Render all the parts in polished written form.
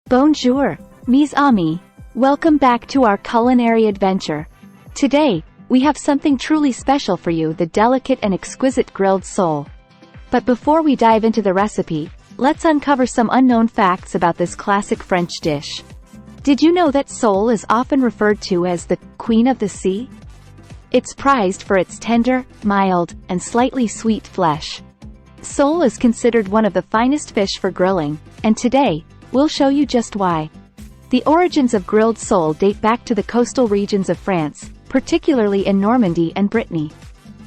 Bonjour, mes amis. Welcome back to our culinary adventure. Today, we have something truly special for you, the delicate and exquisite grilled sole. But before we dive into the recipe, let's uncover some unknown facts about this classic French dish. Did you know that sole is often referred to as the Queen of the Sea? It's prized for its tender, mild, and slightly sweet flesh. Sole is considered one of the finest fish for grilling, and today, we'll show you just why. The origins of grilled sole date back to the coastal regions of France, particularly in Normandy and Brittany.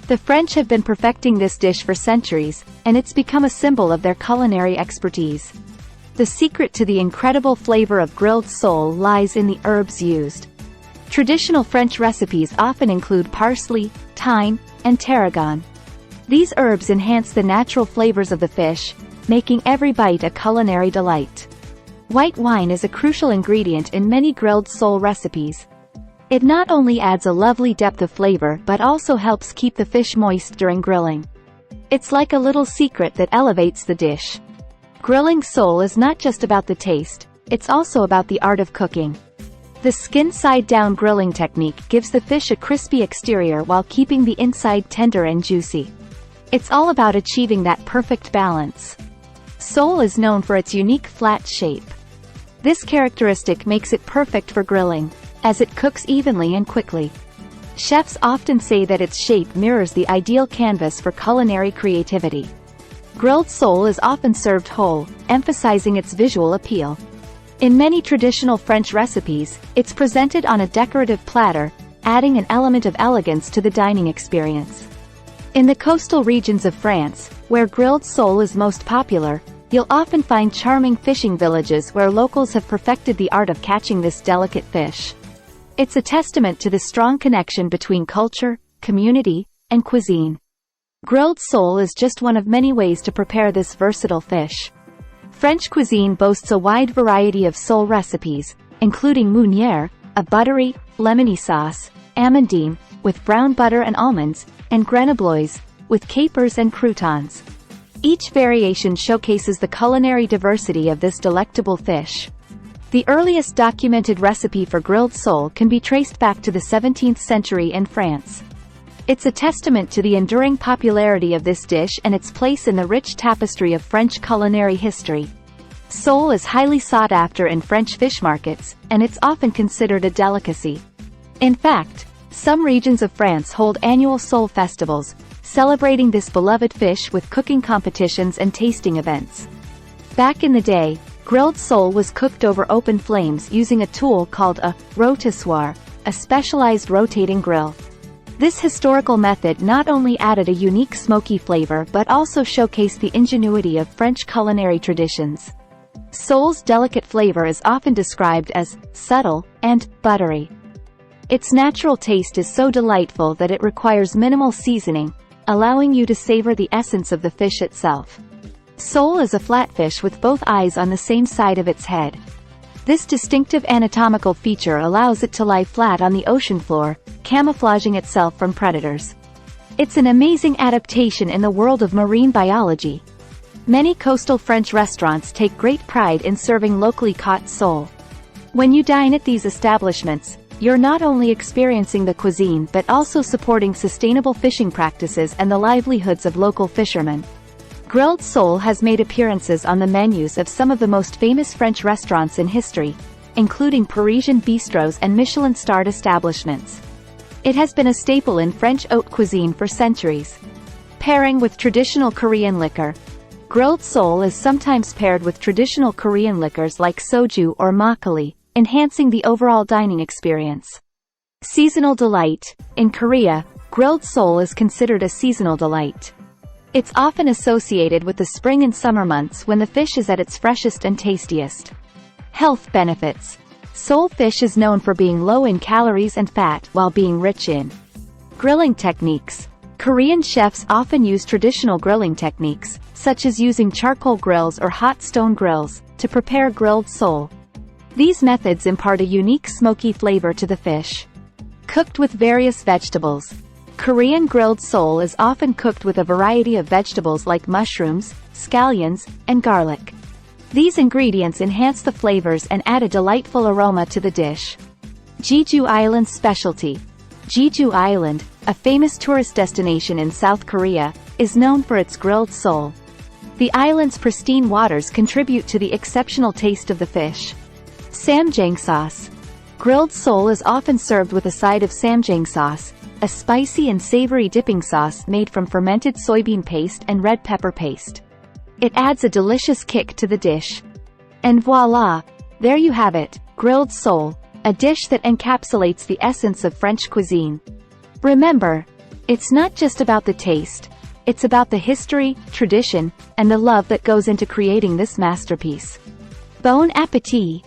The French have been perfecting this dish for centuries, and it's become a symbol of their culinary expertise. The secret to the incredible flavor of grilled sole lies in the herbs used. Traditional French recipes often include parsley, thyme, and tarragon. These herbs enhance the natural flavors of the fish, making every bite a culinary delight. White wine is a crucial ingredient in many grilled sole recipes. It not only adds a lovely depth of flavor but also helps keep the fish moist during grilling. It's like a little secret that elevates the dish. Grilling sole is not just about the taste, it's also about the art of cooking. The skin side-down grilling technique gives the fish a crispy exterior while keeping the inside tender and juicy. It's all about achieving that perfect balance. Sole is known for its unique flat shape. This characteristic makes it perfect for grilling, as it cooks evenly and quickly. Chefs often say that its shape mirrors the ideal canvas for culinary creativity. Grilled sole is often served whole, emphasizing its visual appeal. In many traditional French recipes, it's presented on a decorative platter, adding an element of elegance to the dining experience. In the coastal regions of France, where grilled sole is most popular, you'll often find charming fishing villages where locals have perfected the art of catching this delicate fish. It's a testament to the strong connection between culture, community, and cuisine. Grilled sole is just one of many ways to prepare this versatile fish. French cuisine boasts a wide variety of sole recipes, including meunière, a buttery, lemony sauce, amandine, with brown butter and almonds, and grenobloise, with capers and croutons. Each variation showcases the culinary diversity of this delectable fish. The earliest documented recipe for grilled sole can be traced back to the 17th century in France. It's a testament to the enduring popularity of this dish and its place in the rich tapestry of French culinary history. Sole is highly sought after in French fish markets, and it's often considered a delicacy. In fact, some regions of France hold annual sole festivals, celebrating this beloved fish with cooking competitions and tasting events. Back in the day, grilled sole was cooked over open flames using a tool called a rôtissoir, a specialized rotating grill. This historical method not only added a unique smoky flavor but also showcased the ingenuity of French culinary traditions. Sole's delicate flavor is often described as subtle and buttery. Its natural taste is so delightful that it requires minimal seasoning, allowing you to savor the essence of the fish itself. Sole is a flatfish with both eyes on the same side of its head. This distinctive anatomical feature allows it to lie flat on the ocean floor, camouflaging itself from predators. It's an amazing adaptation in the world of marine biology. Many coastal French restaurants take great pride in serving locally caught sole. When you dine at these establishments, you're not only experiencing the cuisine but also supporting sustainable fishing practices and the livelihoods of local fishermen. Grilled sole has made appearances on the menus of some of the most famous French restaurants in history, including Parisian bistros and Michelin-starred establishments. It has been a staple in French haute cuisine for centuries. Pairing with traditional Korean liquor. Grilled sole is sometimes paired with traditional Korean liquors like soju or makgeolli, enhancing the overall dining experience. Seasonal delight. In Korea, grilled sole is considered a seasonal delight. It's often associated with the spring and summer months when the fish is at its freshest and tastiest. Health benefits. Sole fish is known for being low in calories and fat while being rich in grilling techniques. Korean chefs often use traditional grilling techniques, such as using charcoal grills or hot stone grills, to prepare grilled sole. These methods impart a unique smoky flavor to the fish. Cooked with various vegetables. Korean grilled sole is often cooked with a variety of vegetables like mushrooms, scallions, and garlic. These ingredients enhance the flavors and add a delightful aroma to the dish. Jeju Island's specialty. Jeju Island, a famous tourist destination in South Korea, is known for its grilled sole. The island's pristine waters contribute to the exceptional taste of the fish. Samjang sauce. Grilled sole is often served with a side of samjang sauce, a spicy and savory dipping sauce made from fermented soybean paste and red pepper paste. It adds a delicious kick to the dish. And voila! There you have it, grilled sole, a dish that encapsulates the essence of French cuisine. Remember, it's not just about the taste, it's about the history, tradition, and the love that goes into creating this masterpiece. Bon appétit!